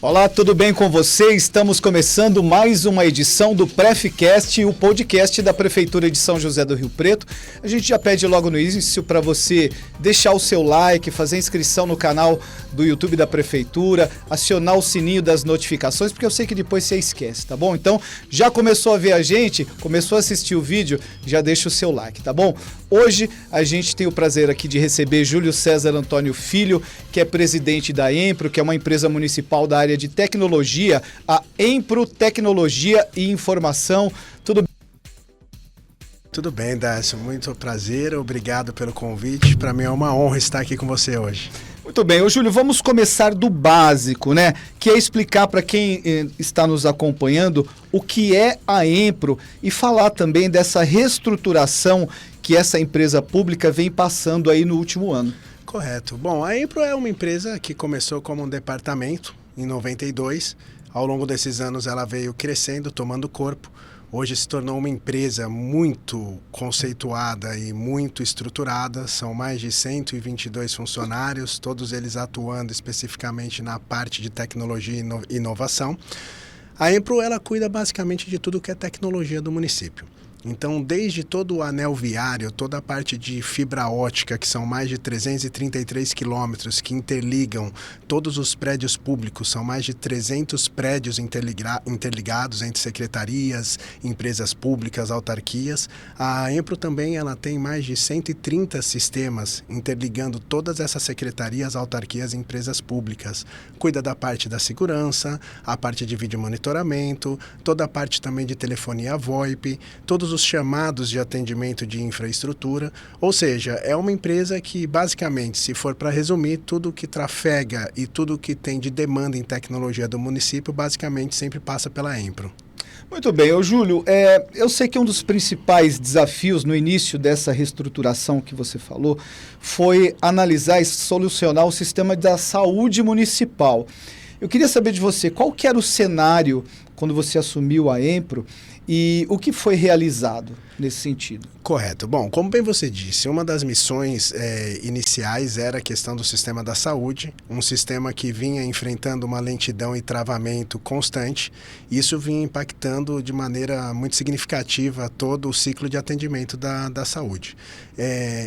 Olá, tudo bem com você? Estamos começando mais uma edição do Prefcast, o podcast da Prefeitura de São José do Rio Preto. A gente já pede logo no início para você deixar o seu like, fazer inscrição no canal do YouTube da Prefeitura, acionar o sininho das notificações, porque eu sei que depois você esquece, tá bom? Então, já começou a ver a gente, começou a assistir o vídeo, já deixa o seu like, tá bom? Hoje a gente tem o prazer aqui de receber Júlio César Antônio Filho, que é presidente da Empro, que é uma empresa municipal da área de tecnologia, a Empro Tecnologia e Informação. Tudo bem, Dácio. Muito prazer, obrigado pelo convite. Para mim é uma honra estar aqui com você hoje. Muito bem, ô Júlio, vamos começar do básico, né? Que é explicar para quem está nos acompanhando o que é a Empro e falar também dessa reestruturação que essa empresa pública vem passando aí no último ano. Correto. Bom, a Empro é uma empresa que começou como um departamento em 92. Ao longo desses anos ela veio crescendo, tomando corpo. Hoje se tornou uma empresa muito conceituada e muito estruturada. São mais de 122 funcionários, todos eles atuando especificamente na parte de tecnologia e inovação. A Empro ela cuida basicamente de tudo que é tecnologia do município. Então, desde todo o anel viário, toda a parte de fibra ótica, que são mais de 333 quilômetros que interligam todos os prédios públicos, são mais de 300 prédios interligados entre secretarias, empresas públicas, autarquias. A Empro também ela tem mais de 130 sistemas interligando todas essas secretarias, autarquias e empresas públicas. Cuida da parte da segurança, a parte de vídeo monitoramento, toda a parte também de telefonia VoIP, todos os chamados de atendimento de infraestrutura, ou seja, é uma empresa que basicamente, se for para resumir, tudo que trafega e tudo que tem de demanda em tecnologia do município, basicamente sempre passa pela Empro. Muito bem, ô Júlio, eu sei que um dos principais desafios no início dessa reestruturação que você falou foi analisar e solucionar o sistema da saúde municipal. Eu queria saber de você, qual que era o cenário quando você assumiu a Empro e o que foi realizado nesse sentido? Correto. Bom, como bem você disse, uma das missões iniciais era a questão do sistema da saúde, um sistema que vinha enfrentando uma lentidão e travamento constante. Isso vinha impactando de maneira muito significativa todo o ciclo de atendimento da saúde.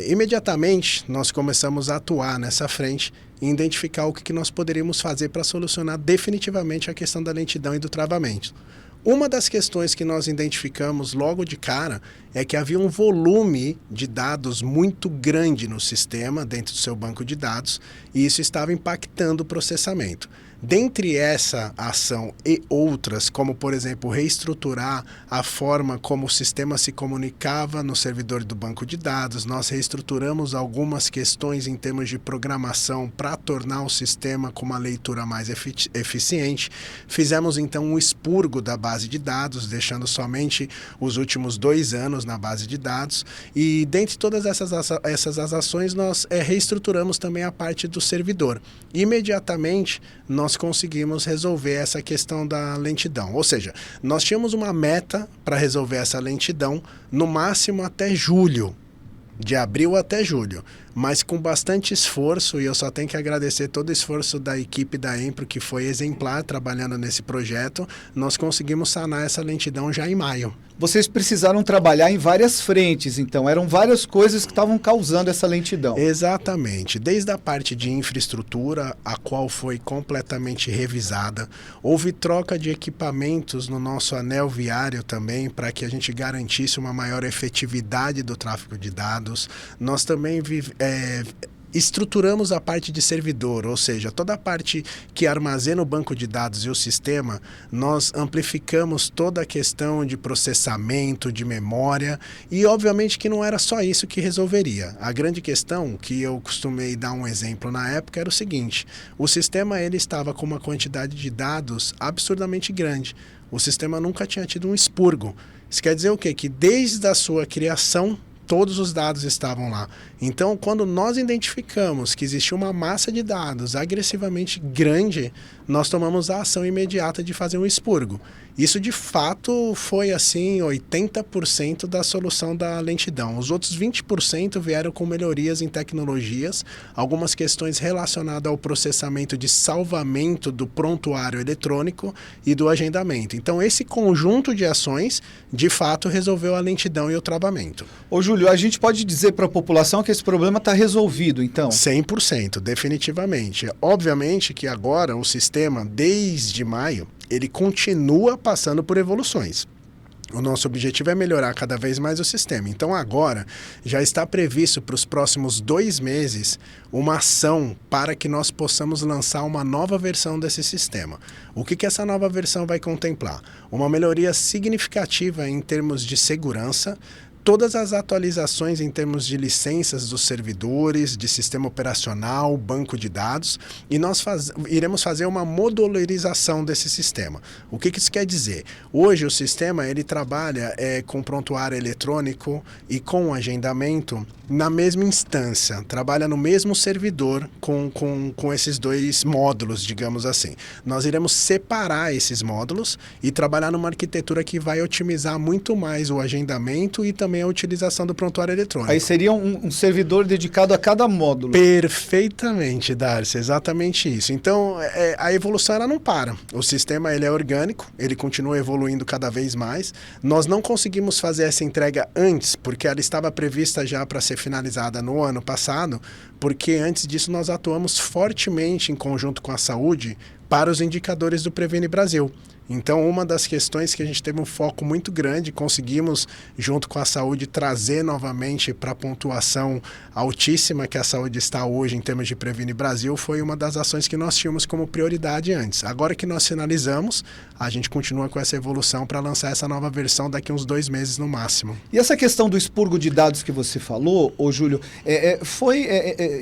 Imediatamente, nós começamos a atuar nessa frente e identificar o que nós poderíamos fazer para solucionar definitivamente a questão da lentidão e do travamento. Uma das questões que nós identificamos logo de cara é que havia um volume de dados muito grande no sistema, dentro do seu banco de dados, e isso estava impactando o processamento. Dentre essa ação e outras, como por exemplo reestruturar a forma como o sistema se comunicava no servidor do banco de dados, nós reestruturamos algumas questões em termos de programação para tornar o sistema com uma leitura mais eficiente. Fizemos então um expurgo da base de dados, deixando somente os últimos 2 anos na base de dados, e dentre todas essas ações nós reestruturamos também a parte do servidor. Imediatamente nós conseguimos resolver essa questão da lentidão. Ou seja, nós tínhamos uma meta para resolver essa lentidão no máximo até julho, de abril até julho, mas com bastante esforço, e eu só tenho que agradecer todo o esforço da equipe da Empro, que foi exemplar trabalhando nesse projeto, nós conseguimos sanar essa lentidão já em maio. Vocês precisaram trabalhar em várias frentes, então, eram várias coisas que estavam causando essa lentidão. Exatamente, desde a parte de infraestrutura, a qual foi completamente revisada, houve troca de equipamentos no nosso anel viário também, para que a gente garantisse uma maior efetividade do tráfego de dados. Nós também estruturamos a parte de servidor, ou seja, toda a parte que armazena o banco de dados e o sistema, nós amplificamos toda a questão de processamento, de memória, e obviamente que não era só isso que resolveria. A grande questão, que eu costumei dar um exemplo na época, era o seguinte: o sistema ele estava com uma quantidade de dados absurdamente grande. O sistema nunca tinha tido um expurgo. Isso quer dizer o quê? Que desde a sua criação todos os dados estavam lá. Então, quando nós identificamos que existia uma massa de dados agressivamente grande, nós tomamos a ação imediata de fazer um expurgo. Isso, de fato, foi, assim, 80% da solução da lentidão. Os outros 20% vieram com melhorias em tecnologias, algumas questões relacionadas ao processamento de salvamento do prontuário eletrônico e do agendamento. Então, esse conjunto de ações, de fato, resolveu a lentidão e o travamento. Ô, Júlio, a gente pode dizer para a população que esse problema está resolvido, então? 100%, definitivamente. Obviamente que agora o sistema, desde maio, ele continua passando por evoluções. O nosso objetivo é melhorar cada vez mais o sistema. Então, agora, já está previsto para os próximos 2 meses uma ação para que nós possamos lançar uma nova versão desse sistema. O que essa nova versão vai contemplar? Uma melhoria significativa em termos de segurança, todas as atualizações em termos de licenças dos servidores, de sistema operacional, banco de dados, e nós iremos fazer uma modularização desse sistema. O que isso quer dizer? Hoje o sistema ele trabalha com prontuário eletrônico e com agendamento na mesma instância, trabalha no mesmo servidor com esses 2 módulos, digamos assim. Nós iremos separar esses módulos e trabalhar numa arquitetura que vai otimizar muito mais o agendamento e também a utilização do prontuário eletrônico. Aí seria um servidor dedicado a cada módulo. Perfeitamente, Darcy, exatamente isso. Então, a evolução ela não para. O sistema ele é orgânico, ele continua evoluindo cada vez mais. Nós não conseguimos fazer essa entrega antes, porque ela estava prevista já para ser finalizada no ano passado, porque antes disso nós atuamos fortemente em conjunto com a saúde para os indicadores do Previne Brasil. Então, uma das questões que a gente teve um foco muito grande, conseguimos, junto com a saúde, trazer novamente para a pontuação altíssima que a saúde está hoje em termos de Previne Brasil, foi uma das ações que nós tínhamos como prioridade antes. Agora que nós finalizamos, a gente continua com essa evolução para lançar essa nova versão daqui a uns 2 meses no máximo. E essa questão do expurgo de dados que você falou, ô Júlio, foi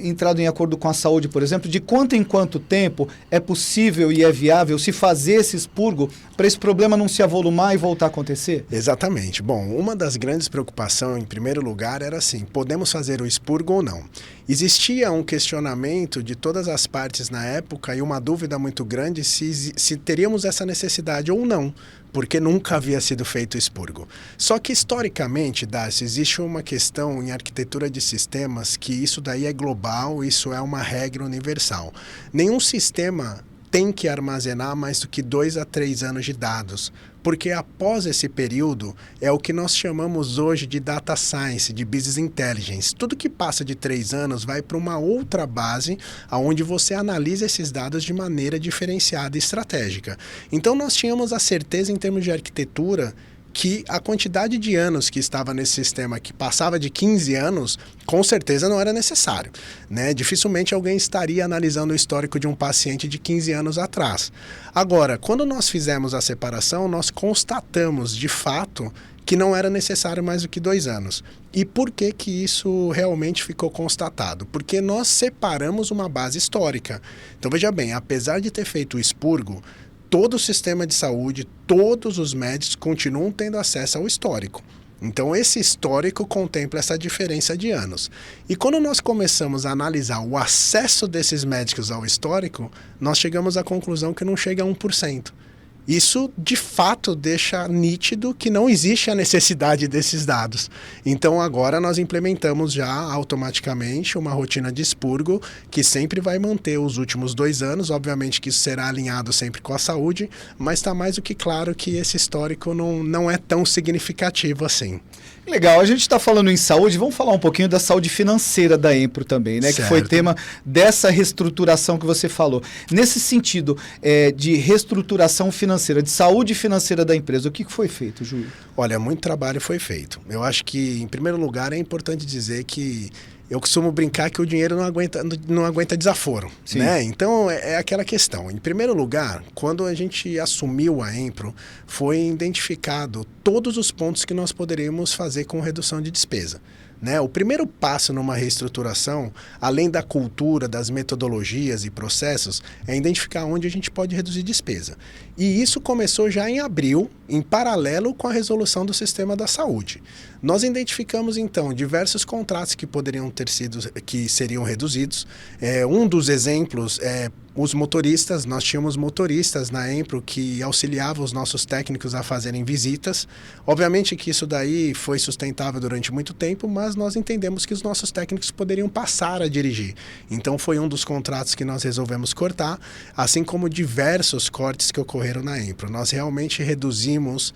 entrado em acordo com a saúde, por exemplo, de quanto em quanto tempo é possível e é viável se fazer esse expurgo para esse problema não se avolumar e voltar a acontecer? Exatamente. Bom, uma das grandes preocupações, em primeiro lugar, era assim, podemos fazer o expurgo ou não? Existia um questionamento de todas as partes na época e uma dúvida muito grande se teríamos essa necessidade ou não, porque nunca havia sido feito o expurgo. Só que, historicamente, Darcy, existe uma questão em arquitetura de sistemas que isso daí é global, isso é uma regra universal. Nenhum sistema tem que armazenar mais do que 2 a 3 anos de dados, porque após esse período é o que nós chamamos hoje de data science, de business intelligence. Tudo que passa de 3 anos vai para uma outra base, onde você analisa esses dados de maneira diferenciada e estratégica. Então nós tínhamos a certeza em termos de arquitetura que a quantidade de anos que estava nesse sistema, que passava de 15 anos, com certeza não era necessário, né? Dificilmente alguém estaria analisando o histórico de um paciente de 15 anos atrás. Agora, quando nós fizemos a separação, nós constatamos, de fato, que não era necessário mais do que 2 anos. E por que isso realmente ficou constatado? Porque nós separamos uma base histórica. Então, veja bem, apesar de ter feito o expurgo, todo o sistema de saúde, todos os médicos continuam tendo acesso ao histórico. Então, esse histórico contempla essa diferença de anos. E quando nós começamos a analisar o acesso desses médicos ao histórico, nós chegamos à conclusão que não chega a 1%. Isso, de fato, deixa nítido que não existe a necessidade desses dados. Então, agora nós implementamos já automaticamente uma rotina de expurgo que sempre vai manter os últimos 2 anos. Obviamente que isso será alinhado sempre com a saúde, mas está mais do que claro que esse histórico não é tão significativo assim. Legal, a gente está falando em saúde, vamos falar um pouquinho da saúde financeira da Empro também, né? Certo. Que foi tema dessa reestruturação que você falou. Nesse sentido de reestruturação financeira, de saúde financeira da empresa, o que foi feito, Júlio? Olha, muito trabalho foi feito. Eu acho que, em primeiro lugar, é importante dizer que eu costumo brincar que o dinheiro não aguenta desaforo, né? Então, é aquela questão. Em primeiro lugar, quando a gente assumiu a Empro, foi identificado todos os pontos que nós poderíamos fazer com redução de despesa. né? O primeiro passo numa reestruturação, além da cultura, das metodologias e processos, é identificar onde a gente pode reduzir despesa. E isso começou já em abril, em paralelo com a resolução do sistema da saúde. Nós identificamos, então, diversos contratos que poderiam ter sido, que seriam reduzidos. Um dos exemplos é os motoristas. Nós tínhamos motoristas na Empro que auxiliavam os nossos técnicos a fazerem visitas. Obviamente que isso daí foi sustentável durante muito tempo, mas nós entendemos que os nossos técnicos poderiam passar a dirigir. Então foi um dos contratos que nós resolvemos cortar, assim como diversos cortes que ocorreram na Empro. Nós realmente reduzimos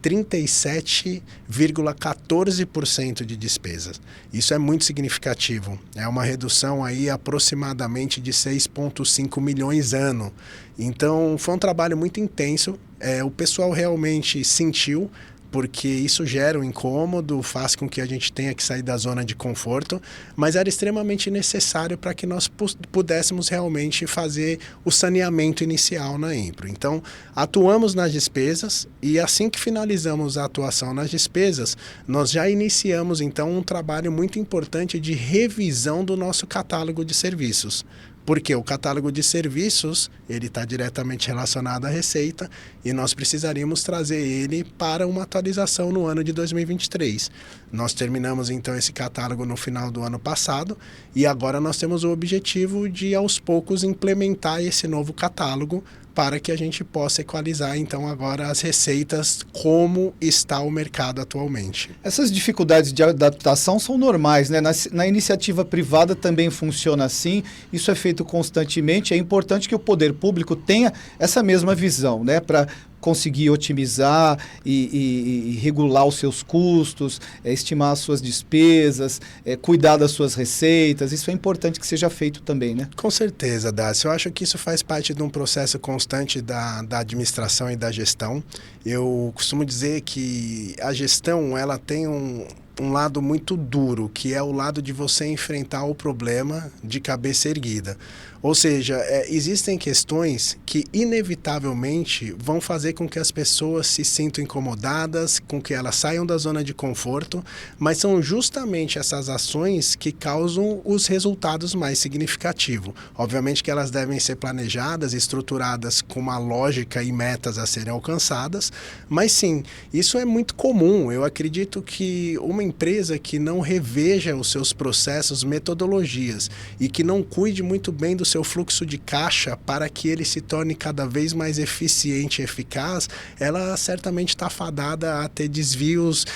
37,14% de despesas. Isso é muito significativo. É uma redução aí aproximadamente de 6,5 milhões ano. Então foi um trabalho muito intenso. O pessoal realmente sentiu, porque isso gera um incômodo, faz com que a gente tenha que sair da zona de conforto, mas era extremamente necessário para que nós pudéssemos realmente fazer o saneamento inicial na Empro. Então, atuamos nas despesas e assim que finalizamos a atuação nas despesas, nós já iniciamos então um trabalho muito importante de revisão do nosso catálogo de serviços. Porque o catálogo de serviços, ele está diretamente relacionado à receita e nós precisaríamos trazer ele para uma atualização no ano de 2023. Nós terminamos então esse catálogo no final do ano passado e agora nós temos o objetivo de aos poucos implementar esse novo catálogo para que a gente possa equalizar então agora as receitas como está o mercado atualmente. Essas dificuldades de adaptação são normais, né? Na iniciativa privada também funciona assim, isso é feito constantemente, é importante que o poder público tenha essa mesma visão, né? Para conseguir otimizar e regular os seus custos, estimar as suas despesas, cuidar das suas receitas. Isso é importante que seja feito também, né? Com certeza, Dácio. Eu acho que isso faz parte de um processo constante da administração e da gestão. Eu costumo dizer que a gestão ela tem um lado muito duro, que é o lado de você enfrentar o problema de cabeça erguida. Ou seja, existem questões que inevitavelmente vão fazer com que as pessoas se sintam incomodadas, com que elas saiam da zona de conforto, mas são justamente essas ações que causam os resultados mais significativos. Obviamente que elas devem ser planejadas, estruturadas com uma lógica e metas a serem alcançadas, mas sim, isso é muito comum. Eu acredito que uma empresa que não reveja os seus processos, metodologias e que não cuide muito bem do seu fluxo de caixa para que ele se torne cada vez mais eficiente e eficaz, ela certamente está fadada a ter desvios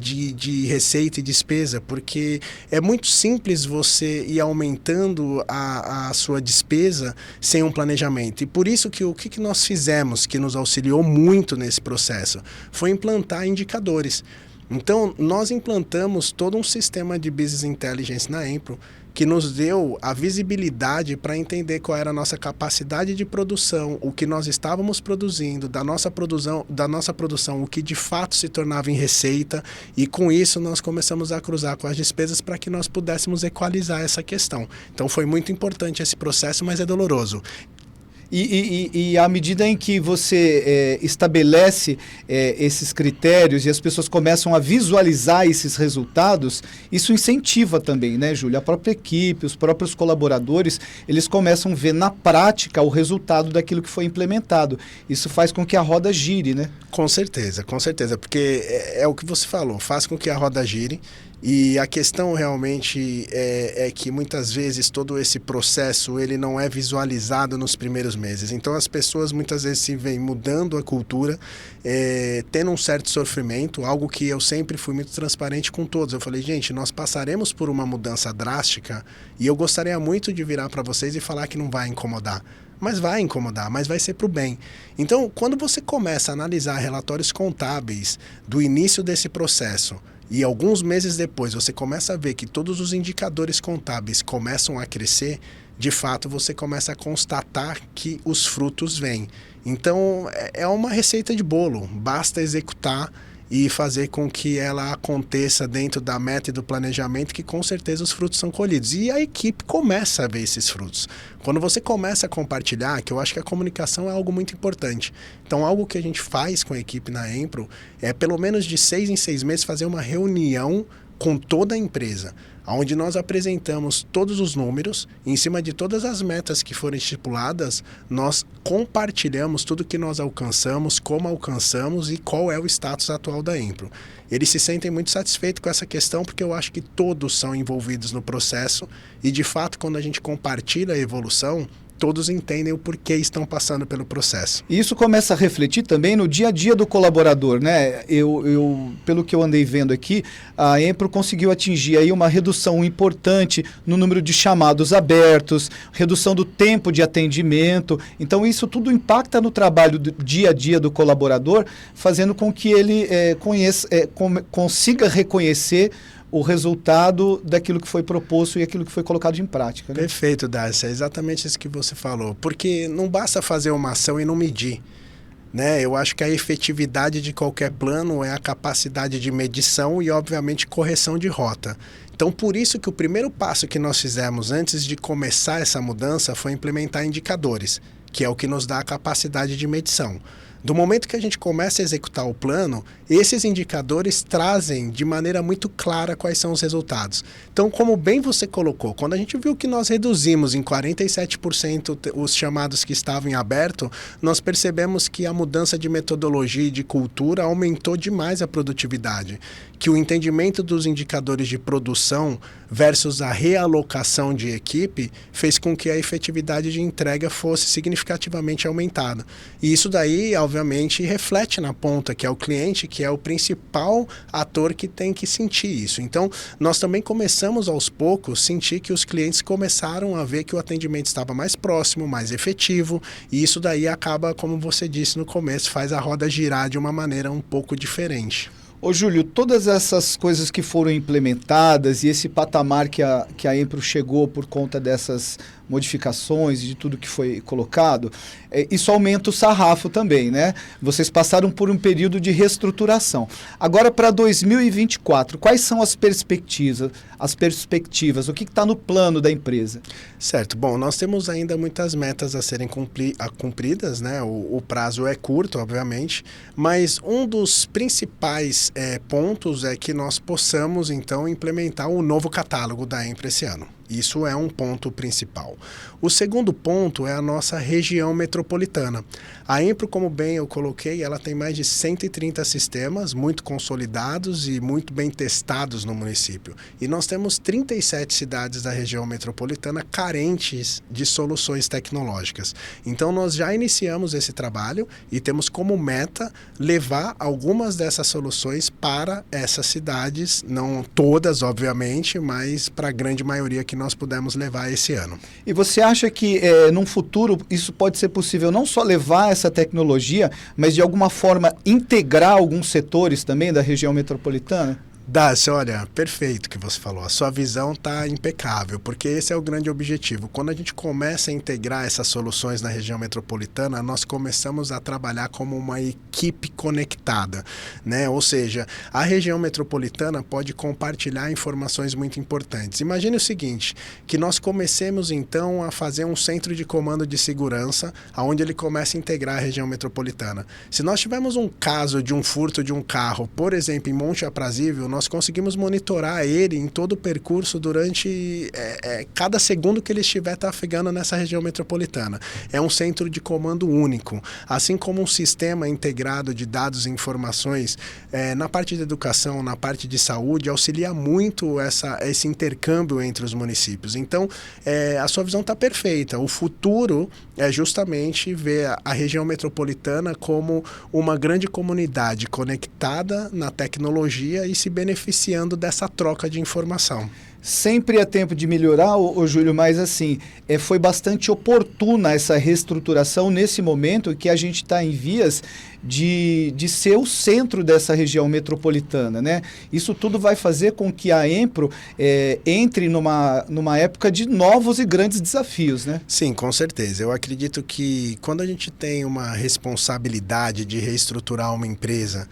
de receita e despesa, porque é muito simples você ir aumentando a sua despesa sem um planejamento. E por isso que o que nós fizemos, que nos auxiliou muito nesse processo, foi implantar indicadores. Então, nós implantamos todo um sistema de Business Intelligence na Empro que nos deu a visibilidade para entender qual era a nossa capacidade de produção, o que nós estávamos produzindo, da nossa produção, o que de fato se tornava em receita, e com isso nós começamos a cruzar com as despesas para que nós pudéssemos equalizar essa questão. Então foi muito importante esse processo, mas é doloroso. E à medida em que você estabelece esses critérios e as pessoas começam a visualizar esses resultados, isso incentiva também, né, Júlia? A própria equipe, os próprios colaboradores, eles começam a ver na prática o resultado daquilo que foi implementado. Isso faz com que a roda gire, né? Com certeza, porque é o que você falou, faz com que a roda gire. E a questão realmente é que muitas vezes todo esse processo ele não é visualizado nos primeiros meses. Então as pessoas muitas vezes se veem mudando a cultura, tendo um certo sofrimento, algo que eu sempre fui muito transparente com todos. Eu falei, gente, nós passaremos por uma mudança drástica e eu gostaria muito de virar para vocês e falar que não vai incomodar. Mas vai incomodar, mas vai ser para o bem. Então, quando você começa a analisar relatórios contábeis do início desse processo, e alguns meses depois você começa a ver que todos os indicadores contábeis começam a crescer, de fato você começa a constatar que os frutos vêm. Então é uma receita de bolo, basta executar e fazer com que ela aconteça dentro da meta e do planejamento, que com certeza os frutos são colhidos. E a equipe começa a ver esses frutos. Quando você começa a compartilhar, que eu acho que a comunicação é algo muito importante. Então, algo que a gente faz com a equipe na Empro é, pelo menos de 6 em 6 meses, fazer uma reunião com toda a empresa, onde nós apresentamos todos os números, em cima de todas as metas que foram estipuladas, nós compartilhamos tudo que nós alcançamos, como alcançamos e qual é o status atual da Empro. Eles se sentem muito satisfeitos com essa questão, porque eu acho que todos são envolvidos no processo e, de fato, quando a gente compartilha a evolução, todos entendem o porquê estão passando pelo processo. E isso começa a refletir também no dia a dia do colaborador, né? Pelo que eu andei vendo aqui, a Empro conseguiu atingir aí uma redução importante no número de chamados abertos, redução do tempo de atendimento. Então isso tudo impacta no trabalho do dia a dia do colaborador, fazendo com que ele consiga reconhecer o resultado daquilo que foi proposto e aquilo que foi colocado em prática. Né? Perfeito, Darcy. É exatamente isso que você falou. Porque não basta fazer uma ação e não medir. Né? Eu acho que a efetividade de qualquer plano é a capacidade de medição e, obviamente, correção de rota. Então, por isso que o primeiro passo que nós fizemos antes de começar essa mudança foi implementar indicadores, que é o que nos dá a capacidade de medição. Do momento que a gente começa a executar o plano, esses indicadores trazem de maneira muito clara quais são os resultados. Então, como bem você colocou, quando a gente viu que nós reduzimos em 47% os chamados que estavam em aberto, nós percebemos que a mudança de metodologia e de cultura aumentou demais a produtividade, que o entendimento dos indicadores de produção versus a realocação de equipe fez com que a efetividade de entrega fosse significativamente aumentada. E isso daí, obviamente, reflete na ponta, que é o cliente, que é o principal ator que tem que sentir isso. Então, nós também começamos aos poucos a sentir que os clientes começaram a ver que o atendimento estava mais próximo, mais efetivo, e isso daí acaba, como você disse no começo, faz a roda girar de uma maneira um pouco diferente. Ô Júlio, todas essas coisas que foram implementadas e esse patamar que a Empro chegou por conta dessas modificações e de tudo que foi colocado, isso aumenta o sarrafo também, né? Vocês passaram por um período de reestruturação. Agora, para 2024, quais são as perspectivas? O que está no plano da empresa? Certo. Bom, nós temos ainda muitas metas a serem cumpridas, né? O prazo é curto, obviamente, mas um dos principais pontos é que nós possamos, então, implementar o novo catálogo da Empro esse ano. Isso é um ponto principal. O segundo ponto é a nossa região metropolitana. A Empro, como bem eu coloquei, ela tem mais de 130 sistemas muito consolidados e muito bem testados no município. E nós temos 37 cidades da região metropolitana carentes de soluções tecnológicas. Então, nós já iniciamos esse trabalho e temos como meta levar algumas dessas soluções para essas cidades, não todas, obviamente, mas para a grande maioria que nós pudemos levar esse ano. E você acha que num futuro isso pode ser possível não só levar essa tecnologia, mas de alguma forma integrar alguns setores também da região metropolitana? Darcy, olha, perfeito o que você falou. A sua visão está impecável, porque esse é o grande objetivo. Quando a gente começa a integrar essas soluções na região metropolitana, nós começamos a trabalhar como uma equipe conectada, né? Ou seja, a região metropolitana pode compartilhar informações muito importantes. Imagine o seguinte, que nós comecemos então a fazer um centro de comando de segurança, onde ele começa a integrar a região metropolitana. Se nós tivermos um caso de um furto de um carro, por exemplo, em Monte Aprazível, nós conseguimos monitorar ele em todo o percurso durante cada segundo que ele estiver trafegando nessa região metropolitana. É um centro de comando único, assim como um sistema integrado de dados e informações na parte de educação, na parte de saúde, auxilia muito esse intercâmbio entre os municípios. Então, a sua visão está perfeita. O futuro é justamente ver a região metropolitana como uma grande comunidade conectada na tecnologia e se beneficiando dessa troca de informação. Sempre é tempo de melhorar, Júlio, mas assim, foi bastante oportuna essa reestruturação nesse momento que a gente está em vias de ser o centro dessa região metropolitana, né? Isso tudo vai fazer com que a Empro entre numa época de novos e grandes desafios, né? Sim, com certeza. Eu acredito que quando a gente tem uma responsabilidade de reestruturar uma empresa,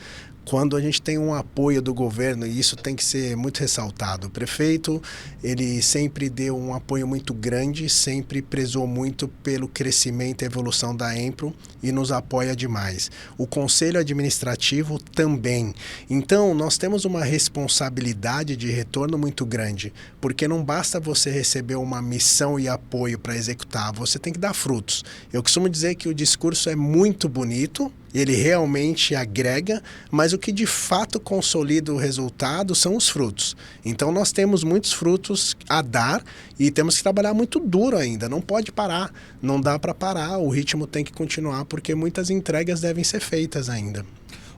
quando a gente tem um apoio do governo, e isso tem que ser muito ressaltado. O prefeito, ele sempre deu um apoio muito grande, sempre prezou muito pelo crescimento e evolução da Empro e nos apoia demais. O Conselho Administrativo também. Então, nós temos uma responsabilidade de retorno muito grande, porque não basta você receber uma missão e apoio para executar, você tem que dar frutos. Eu costumo dizer que o discurso é muito bonito, ele realmente agrega, mas o que de fato consolida o resultado são os frutos. Então nós temos muitos frutos a dar e temos que trabalhar muito duro ainda, não pode parar, não dá para parar, o ritmo tem que continuar porque muitas entregas devem ser feitas ainda.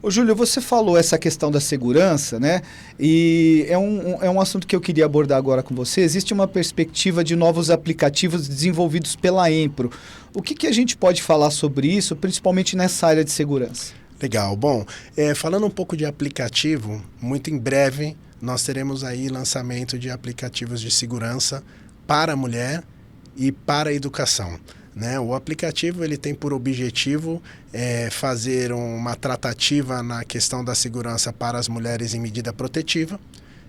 Ô Júlio, você falou essa questão da segurança, né? E é um assunto que eu queria abordar agora com você. Existe uma perspectiva de novos aplicativos desenvolvidos pela Empro. O que a gente pode falar sobre isso, principalmente nessa área de segurança? Legal. Bom, falando um pouco de aplicativo, muito em breve nós teremos aí lançamento de aplicativos de segurança para a mulher e para a educação. Né? O aplicativo ele tem por objetivo fazer uma tratativa na questão da segurança para as mulheres em medida protetiva.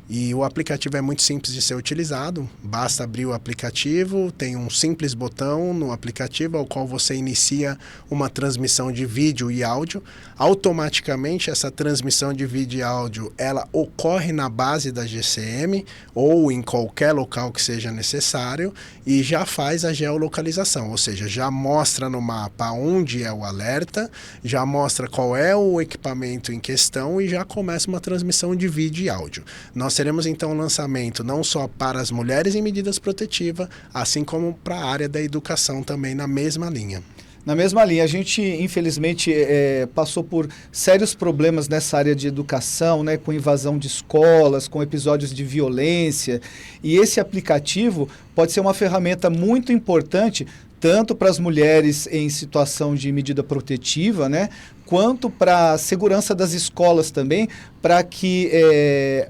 E o aplicativo é muito simples de ser utilizado, basta abrir o aplicativo, tem um simples botão no aplicativo ao qual você inicia uma transmissão de vídeo e áudio. Automaticamente essa transmissão de vídeo e áudio ela ocorre na base da GCM ou em qualquer local que seja necessário e já faz a geolocalização, ou seja, já mostra no mapa onde é o alerta, já mostra qual é o equipamento em questão e já começa uma transmissão de vídeo e áudio. Nós teremos então um lançamento não só para as mulheres em medidas protetivas, assim como para a área da educação também na mesma linha. Na mesma linha, a gente infelizmente passou por sérios problemas nessa área de educação, né, com invasão de escolas, com episódios de violência, e esse aplicativo pode ser uma ferramenta muito importante tanto para as mulheres em situação de medida protetiva, né, quanto para a segurança das escolas também, para que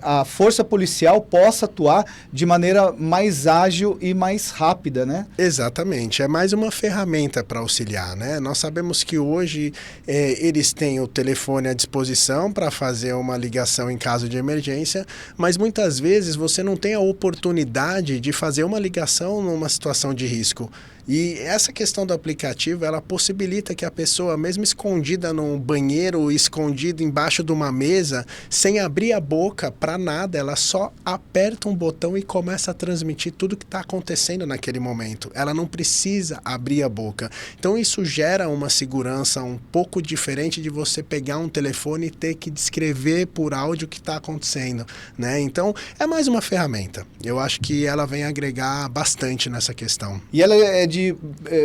a força policial possa atuar de maneira mais ágil e mais rápida, né? Exatamente, é mais uma ferramenta para auxiliar, né? Nós sabemos que hoje eles têm o telefone à disposição para fazer uma ligação em caso de emergência, mas muitas vezes você não tem a oportunidade de fazer uma ligação numa situação de risco. E essa questão do aplicativo, ela possibilita que a pessoa, mesmo escondida num banheiro, escondida embaixo de uma mesa, sem abrir a boca para nada, ela só aperta um botão e começa a transmitir tudo o que está acontecendo naquele momento. Ela não precisa abrir a boca. Então isso gera uma segurança um pouco diferente de você pegar um telefone e ter que descrever por áudio o que está acontecendo, né? Então é mais uma ferramenta. Eu acho que ela vem agregar bastante nessa questão. E ela é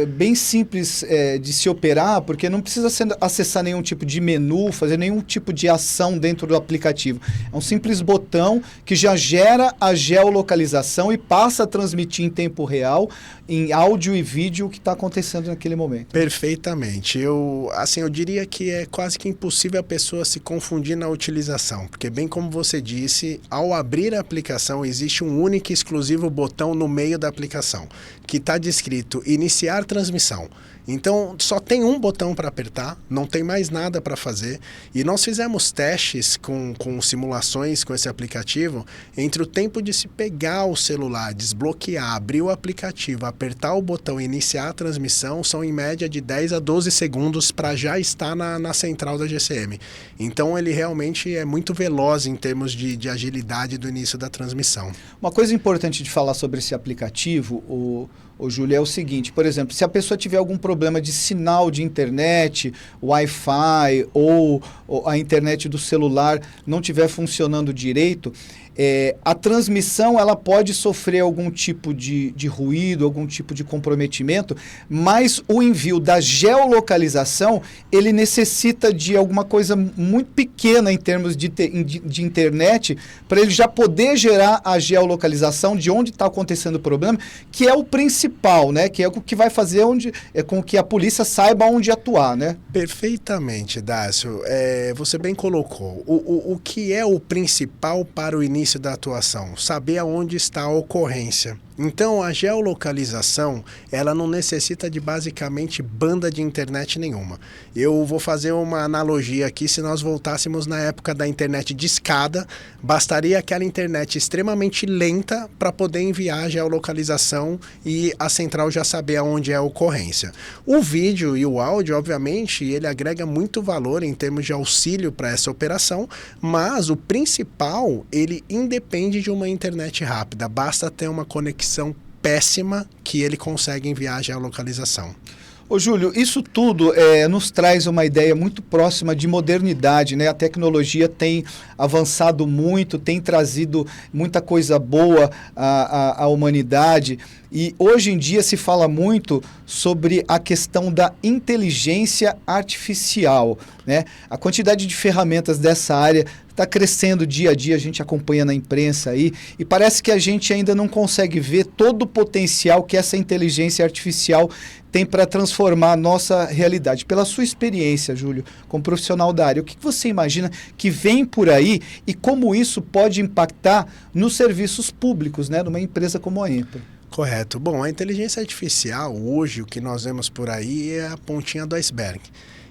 bem simples de se operar, porque não precisa acessar nenhum tipo de menu, fazer nenhum tipo de ação dentro do aplicativo. É um simples botão que já gera a geolocalização e passa a transmitir em tempo real, em áudio e vídeo, o que está acontecendo naquele momento. Perfeitamente. Eu diria que é quase que impossível a pessoa se confundir na utilização, porque bem como você disse, ao abrir a aplicação existe um único e exclusivo botão no meio da aplicação, que está descrito iniciar transmissão. Então, só tem um botão para apertar, não tem mais nada para fazer. E nós fizemos testes com simulações com esse aplicativo, entre o tempo de se pegar o celular, desbloquear, abrir o aplicativo, apertar o botão e iniciar a transmissão, são em média de 10 a 12 segundos para já estar na central da GCM. Então, ele realmente é muito veloz em termos de agilidade do início da transmissão. Uma coisa importante de falar sobre esse aplicativo, o Júlio, é o seguinte, por exemplo, se a pessoa tiver algum problema de sinal de internet, Wi-Fi ou a internet do celular não estiver funcionando direito, a transmissão ela pode sofrer algum tipo de ruído, algum tipo de comprometimento, mas o envio da geolocalização, ele necessita de alguma coisa muito pequena em termos de internet, para ele já poder gerar a geolocalização de onde está acontecendo o problema, que é o principal, né? Que é o que vai fazer com que a polícia saiba onde atuar, né? Perfeitamente, Dácio. Você bem colocou. O que é o principal para o início da atuação? Saber aonde está a ocorrência. Então, a geolocalização, ela não necessita de basicamente banda de internet nenhuma. Eu vou fazer uma analogia aqui, se nós voltássemos na época da internet discada, bastaria aquela internet extremamente lenta para poder enviar a geolocalização e a central já saber aonde é a ocorrência. O vídeo e o áudio, obviamente, ele agrega muito valor em termos de auxílio para essa operação, mas o principal, ele independe de uma internet rápida, basta ter uma conexão péssima que ele consegue enviar a geolocalização. Ô Júlio, isso tudo nos traz uma ideia muito próxima de modernidade, né? A tecnologia tem avançado muito, tem trazido muita coisa boa à humanidade e hoje em dia se fala muito sobre a questão da inteligência artificial, né? A quantidade de ferramentas dessa área está crescendo dia a dia, a gente acompanha na imprensa aí, e parece que a gente ainda não consegue ver todo o potencial que essa inteligência artificial tem para transformar a nossa realidade. Pela sua experiência, Júlio, como profissional da área, o que você imagina que vem por aí e como isso pode impactar nos serviços públicos, né, numa empresa como a Empro? Correto. Bom, a inteligência artificial, hoje, o que nós vemos por aí é a pontinha do iceberg.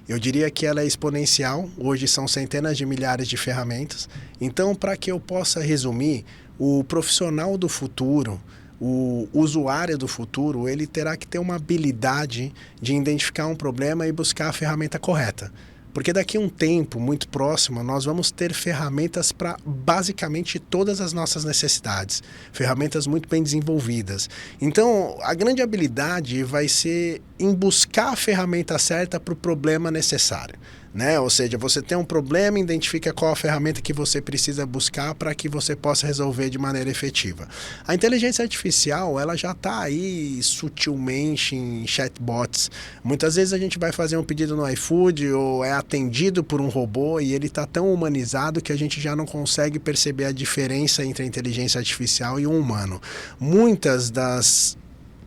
Eu diria que ela é exponencial, hoje são centenas de milhares de ferramentas. Então, para que eu possa resumir, o profissional do futuro, o usuário do futuro, ele terá que ter uma habilidade de identificar um problema e buscar a ferramenta correta. Porque daqui a um tempo muito próximo, nós vamos ter ferramentas para basicamente todas as nossas necessidades. Ferramentas muito bem desenvolvidas. Então, a grande habilidade vai ser em buscar a ferramenta certa para o problema necessário. Né? Ou seja, você tem um problema, identifica qual a ferramenta que você precisa buscar para que você possa resolver de maneira efetiva. A inteligência artificial, ela já está aí sutilmente em chatbots. Muitas vezes a gente vai fazer um pedido no iFood ou é atendido por um robô e ele está tão humanizado que a gente já não consegue perceber a diferença entre a inteligência artificial e um humano. Muitas das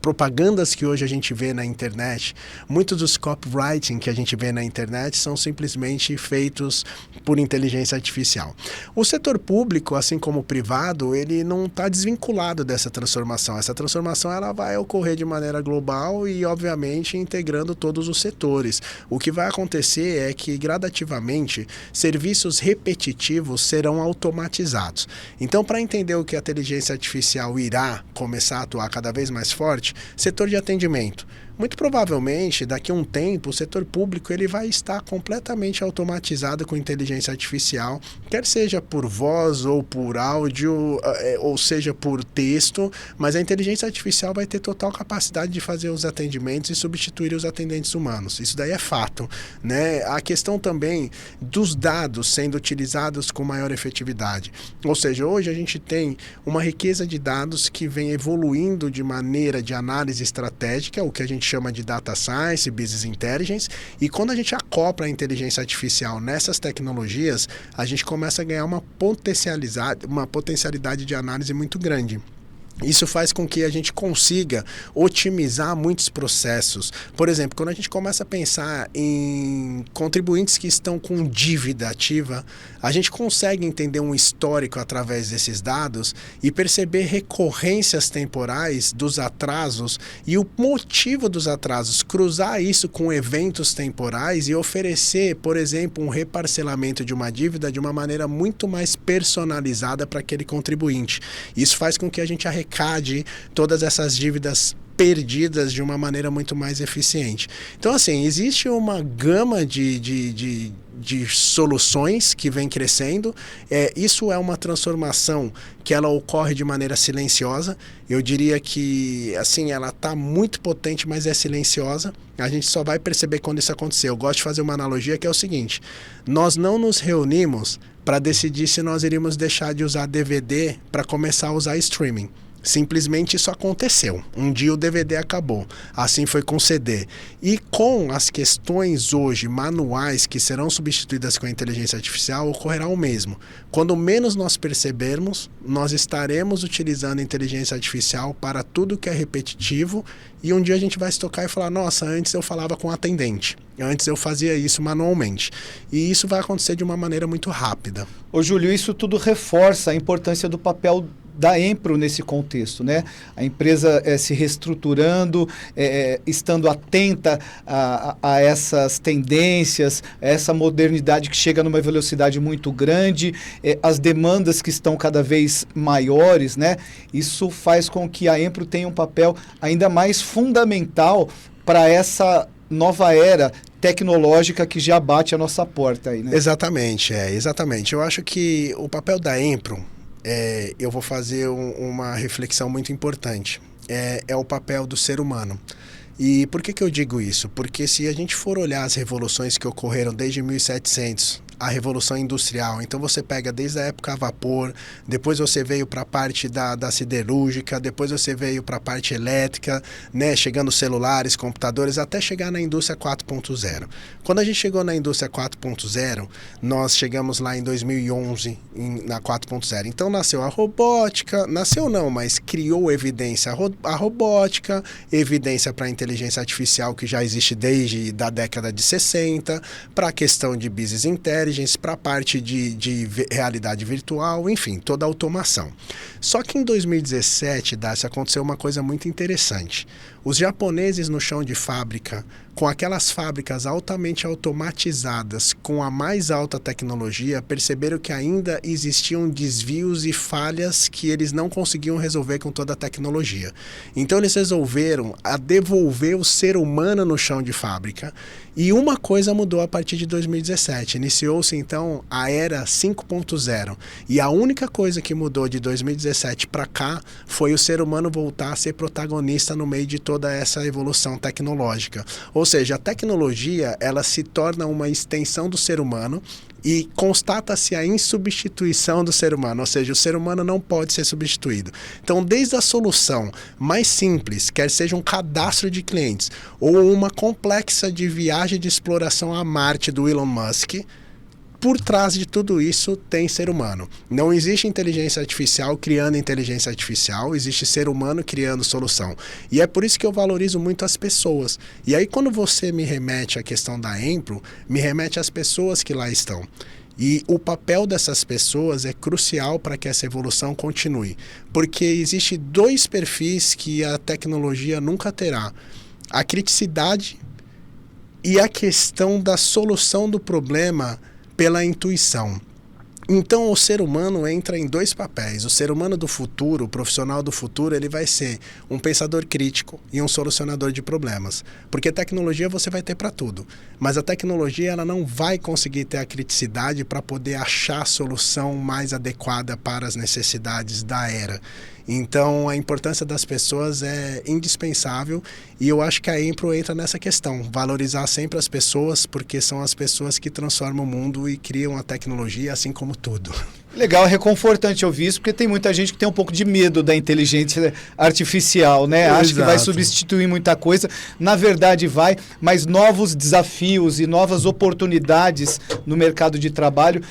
propagandas que hoje a gente vê na internet, muitos dos copywriting que a gente vê na internet são simplesmente feitos por inteligência artificial. O setor público, assim como o privado, ele não está desvinculado dessa transformação. Essa transformação ela vai ocorrer de maneira global e, obviamente, integrando todos os setores. O que vai acontecer é que, gradativamente, serviços repetitivos serão automatizados. Então, para entender o que a inteligência artificial irá começar a atuar cada vez mais forte, setor de atendimento. Muito provavelmente, daqui a um tempo, o setor público ele vai estar completamente automatizado com inteligência artificial, quer seja por voz ou por áudio, ou seja por texto, mas a inteligência artificial vai ter total capacidade de fazer os atendimentos e substituir os atendentes humanos. Isso daí é fato, né? A questão também dos dados sendo utilizados com maior efetividade. Ou seja, hoje a gente tem uma riqueza de dados que vem evoluindo de maneira de análise estratégica, o que a gente chama de data science, business intelligence, e quando a gente acopla a inteligência artificial nessas tecnologias, a gente começa a ganhar uma potencialidade de análise muito grande. Isso faz com que a gente consiga otimizar muitos processos. Por exemplo, quando a gente começa a pensar em contribuintes que estão com dívida ativa, a gente consegue entender um histórico através desses dados e perceber recorrências temporais dos atrasos e o motivo dos atrasos, cruzar isso com eventos temporais e oferecer, por exemplo, um reparcelamento de uma dívida de uma maneira muito mais personalizada para aquele contribuinte. Isso faz com que a gente arrecade todas essas dívidas perdidas de uma maneira muito mais eficiente. Então, assim, existe uma gama de soluções que vem crescendo. Isso é uma transformação que ela ocorre de maneira silenciosa. Eu diria que, assim, ela está muito potente, mas é silenciosa. A gente só vai perceber quando isso acontecer. Eu gosto de fazer uma analogia que é o seguinte: nós não nos reunimos para decidir se nós iríamos deixar de usar DVD para começar a usar streaming. Simplesmente isso aconteceu. Um dia o DVD acabou. Assim foi com o CD. E com as questões hoje manuais que serão substituídas com a inteligência artificial, ocorrerá o mesmo. Quando menos nós percebermos, nós estaremos utilizando a inteligência artificial para tudo que é repetitivo e um dia a gente vai se tocar e falar: nossa, antes eu falava com atendente. Antes eu fazia isso manualmente. E isso vai acontecer de uma maneira muito rápida. Ô Júlio, isso tudo reforça a importância do papel da Empro nesse contexto, né? A empresa se reestruturando, estando atenta a essas tendências, a essa modernidade que chega numa velocidade muito grande, as demandas que estão cada vez maiores, né? Isso faz com que a Empro tenha um papel ainda mais fundamental para essa nova era tecnológica que já bate a nossa porta aí, né? Exatamente. Eu acho que o papel da Empro, eu vou fazer uma reflexão muito importante. É o papel do ser humano. E por que eu digo isso? Porque se a gente for olhar as revoluções que ocorreram desde 1700, a Revolução Industrial, então você pega desde a época a vapor, depois você veio para a parte da siderúrgica, depois você veio para a parte elétrica, né, chegando celulares, computadores, até chegar na indústria 4.0. Quando a gente chegou na indústria 4.0, nós chegamos lá em 2011, na 4.0. Então nasceu a robótica, nasceu não, mas criou evidência a robótica, evidência para a inteligência artificial que já existe desde da década de 60, para a questão de business intelligence, para a parte de realidade virtual, enfim, toda a automação. Só que em 2017, Darcy, aconteceu uma coisa muito interessante. Os japoneses no chão de fábrica, com aquelas fábricas altamente automatizadas, com a mais alta tecnologia, perceberam que ainda existiam desvios e falhas que eles não conseguiam resolver com toda a tecnologia. Então eles resolveram devolver o ser humano no chão de fábrica. E uma coisa mudou a partir de 2017. Iniciou-se então a era 5.0. E a única coisa que mudou de 2017 para cá foi o ser humano voltar a ser protagonista no meio de toda essa evolução tecnológica. Ou seja, a tecnologia, ela se torna uma extensão do ser humano e constata-se a insubstituição do ser humano, ou seja, o ser humano não pode ser substituído. Então, desde a solução mais simples, quer seja um cadastro de clientes ou uma complexa de viagem de exploração a Marte do Elon Musk, por trás de tudo isso tem ser humano. Não existe inteligência artificial criando inteligência artificial, existe ser humano criando solução. E é por isso que eu valorizo muito as pessoas. E aí quando você me remete à questão da Empro, me remete às pessoas que lá estão. E o papel dessas pessoas é crucial para que essa evolução continue. Porque existe dois perfis que a tecnologia nunca terá. A criticidade e a questão da solução do problema pela intuição. Então o ser humano entra em dois papéis. O ser humano do futuro, o profissional do futuro, ele vai ser um pensador crítico e um solucionador de problemas. Porque tecnologia você vai ter para tudo. Mas a tecnologia ela não vai conseguir ter a criticidade para poder achar a solução mais adequada para as necessidades da era. Então a importância das pessoas é indispensável e eu acho que a Empro entra nessa questão, valorizar sempre as pessoas, porque são as pessoas que transformam o mundo e criam a tecnologia, assim como tudo. Legal, é reconfortante ouvir isso, porque tem muita gente que tem um pouco de medo da inteligência artificial, né? Exato. Acha que vai substituir muita coisa. Na verdade vai, mas novos desafios e novas oportunidades no mercado de trabalho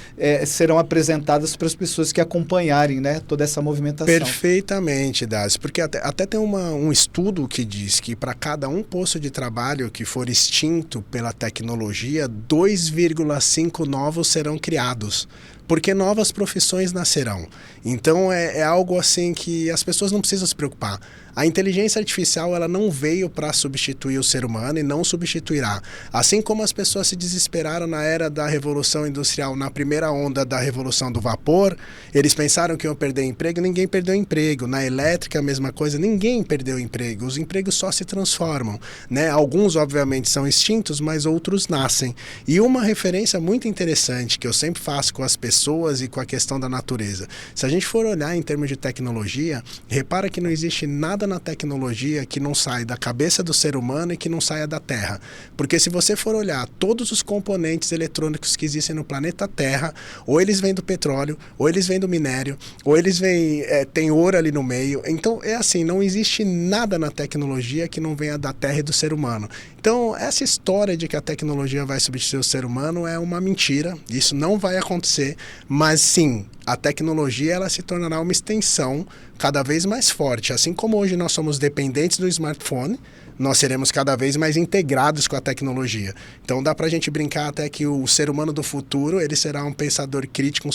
serão apresentadas para as pessoas que acompanharem, né, toda essa movimentação. Perfeitamente, Darcy, porque até tem um estudo que diz que para cada um posto de trabalho que for extinto pela tecnologia, 2,5 novos serão criados. Porque novas profissões nascerão. Então é algo assim que as pessoas não precisam se preocupar. A inteligência artificial ela não veio para substituir o ser humano e não substituirá. Assim como as pessoas se desesperaram na era da Revolução Industrial, na primeira onda da Revolução do Vapor, eles pensaram que iam perder emprego, ninguém perdeu emprego. Na elétrica, a mesma coisa, ninguém perdeu emprego. Os empregos só se transformam, né? Alguns, obviamente, são extintos, mas outros nascem. E uma referência muito interessante que eu sempre faço com as pessoas e com a questão da natureza. Se a gente for olhar em termos de tecnologia, repara que não existe nada na tecnologia que não sai da cabeça do ser humano e que não saia da Terra. Porque se você for olhar todos os componentes eletrônicos que existem no planeta Terra, ou eles vêm do petróleo, ou eles vêm do minério, ou eles vêm, tem ouro ali no meio. Então é assim, não existe nada na tecnologia que não venha da Terra e do ser humano. Então essa história de que a tecnologia vai substituir o ser humano é uma mentira, isso não vai acontecer, mas sim, a tecnologia ela se tornará uma extensão cada vez mais forte. Assim como hoje nós somos dependentes do smartphone, nós seremos cada vez mais integrados com a tecnologia. Então dá para a gente brincar até que o ser humano do futuro, ele será um pensador crítico,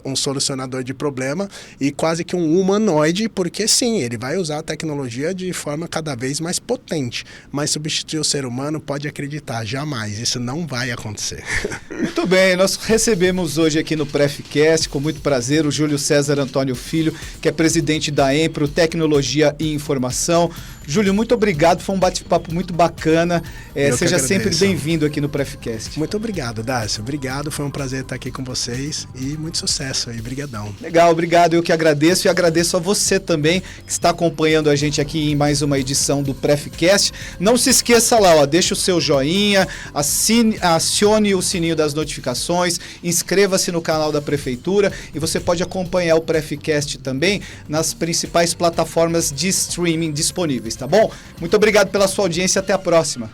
um solucionador de problema e quase que um humanoide, porque sim, ele vai usar a tecnologia de forma cada vez mais potente, mas substituir o ser humano, pode acreditar, jamais, isso não vai acontecer. Muito bem, nós recebemos hoje aqui no PrefCast, com muito prazer, o Júlio César Antônio Filho, que é presidente da Empro Tecnologia e Informação. Júlio, muito obrigado, foi um bate-papo muito bacana. Seja sempre bem-vindo aqui no PrefCast. Muito obrigado, Darcio. Obrigado, foi um prazer estar aqui com vocês e muito sucesso aí, brigadão. Legal, obrigado, eu que agradeço e agradeço a você também que está acompanhando a gente aqui em mais uma edição do PrefCast. Não se esqueça lá, deixa o seu joinha, acione o sininho das notificações, inscreva-se no canal da Prefeitura e você pode acompanhar o PrefCast também nas principais plataformas de streaming disponíveis. Tá bom? Muito obrigado pela sua audiência. Até a próxima.